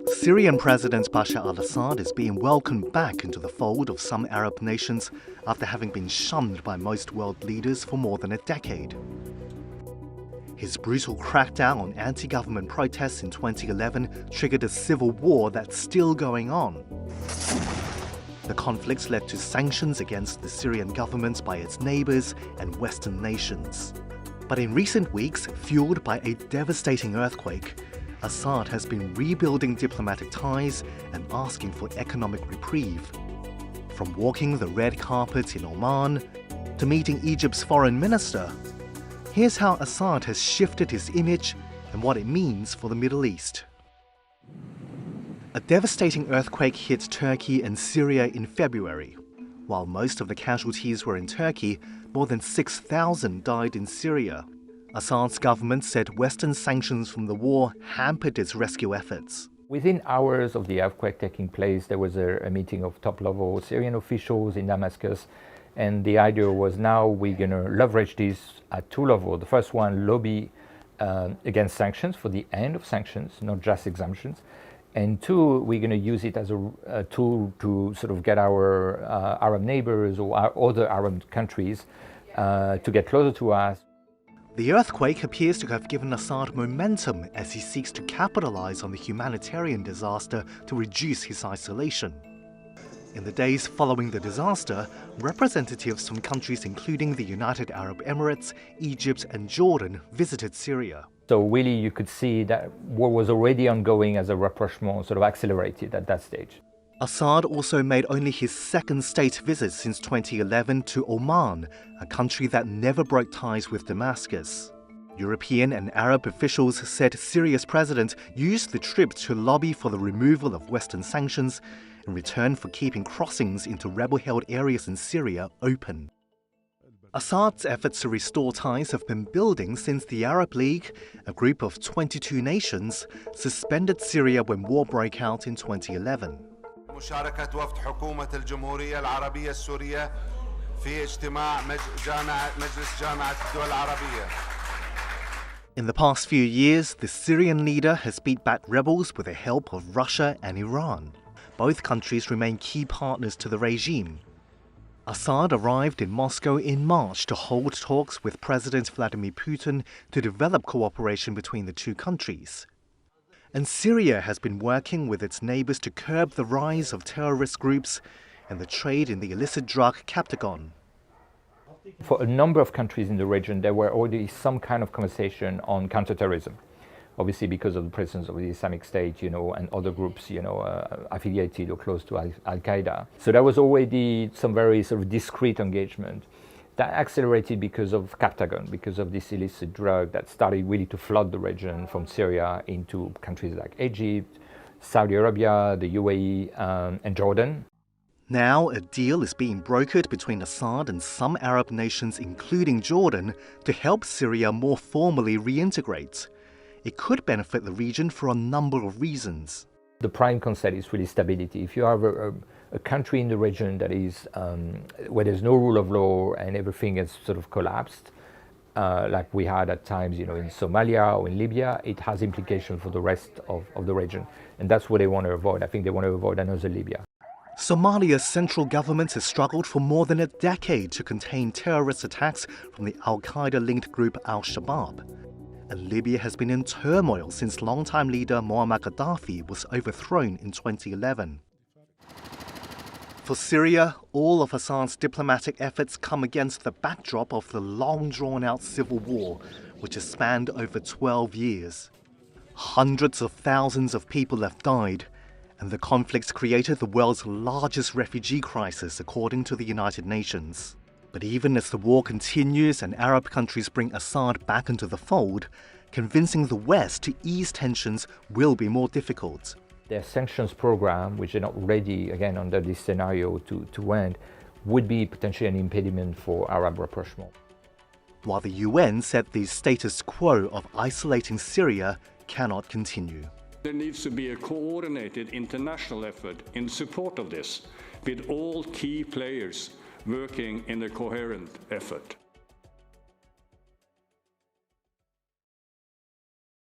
Syrian President Bashar al-Assad is being welcomed back into the fold of some Arab nations after having been shunned by most world leaders for more than a decade. His brutal crackdown on anti-government protests in 2011 triggered a civil war that's still going on. The conflicts led to sanctions against the Syrian government by its neighbors and Western nations. But in recent weeks, fueled by a devastating earthquake, Assad has been rebuilding diplomatic ties and asking for economic reprieve. From walking the red carpet in Oman to meeting Egypt's foreign minister, here's how Assad has shifted his image and what it means for the Middle East. A devastating earthquake hit Turkey and Syria in February. While most of the casualties were in Turkey, more than 6,000 died in Syria. Assad's government said Western sanctions from the war hampered its rescue efforts. Within hours of the earthquake taking place, there was a meeting of top-level Syrian officials in Damascus, and the idea was now we're going to leverage this at two levels. The first one, lobby against sanctions for the end of sanctions, not just exemptions. And two, we're going to use it as a tool to sort of get our Arab neighbors or our other Arab countries to get closer to us. The earthquake appears to have given Assad momentum as he seeks to capitalize on the humanitarian disaster to reduce his isolation. In the days following the disaster, representatives from countries including the United Arab Emirates, Egypt and Jordan visited Syria. So really you could see that what was already ongoing as a rapprochement sort of accelerated at that stage. Assad also made only his second state visit since 2011 to Oman, a country that never broke ties with Damascus. European and Arab officials said Syria's president used the trip to lobby for the removal of Western sanctions in return for keeping crossings into rebel-held areas in Syria open. Assad's efforts to restore ties have been building since the Arab League, a group of 22 nations, suspended Syria when war broke out in 2011. مشاركة وفد حكومة الجمهورية العربية السورية في اجتماع مجلس جامعة الدول العربية. In the past few years, the Syrian leader has beat back rebels with the help of Russia and Iran. Both countries remain key partners to the regime. Assad arrived in Moscow in March to hold talks with President Vladimir Putin to develop cooperation between the two countries. And Syria has been working with its neighbors to curb the rise of terrorist groups and the trade in the illicit drug Captagon. For a number of countries in the region, there were already some kind of conversation on counterterrorism. Obviously because of the presence of the Islamic State, and other groups, affiliated or close to Al-Qaeda. So there was already some very sort of discreet engagement. That accelerated because of Captagon, because of this illicit drug that started really to flood the region from Syria into countries like Egypt, Saudi Arabia, the UAE, and Jordan. Now a deal is being brokered between Assad and some Arab nations, including Jordan, to help Syria more formally reintegrate. It could benefit the region for a number of reasons. The prime concept is really stability. If you have a country in the region that is where there's no rule of law and everything has sort of collapsed, like we had at times, in Somalia or in Libya, it has implications for the rest of the region, and that's what they want to avoid. I think they want to avoid another Libya. Somalia's central government has struggled for more than a decade to contain terrorist attacks from the Al-Qaeda-linked group Al-Shabaab. And Libya has been in turmoil since longtime leader Muammar Gaddafi was overthrown in 2011. For Syria, all of Assad's diplomatic efforts come against the backdrop of the long drawn-out civil war, which has spanned over 12 years. Hundreds of thousands of people have died, and the conflict's created the world's largest refugee crisis, according to the United Nations. But even as the war continues and Arab countries bring Assad back into the fold, convincing the West to ease tensions will be more difficult. Their sanctions program, which are not ready, again, under this scenario to end, would be potentially an impediment for Arab rapprochement. While the UN said the status quo of isolating Syria cannot continue. There needs to be a coordinated international effort in support of this, with all key players working in a coherent effort.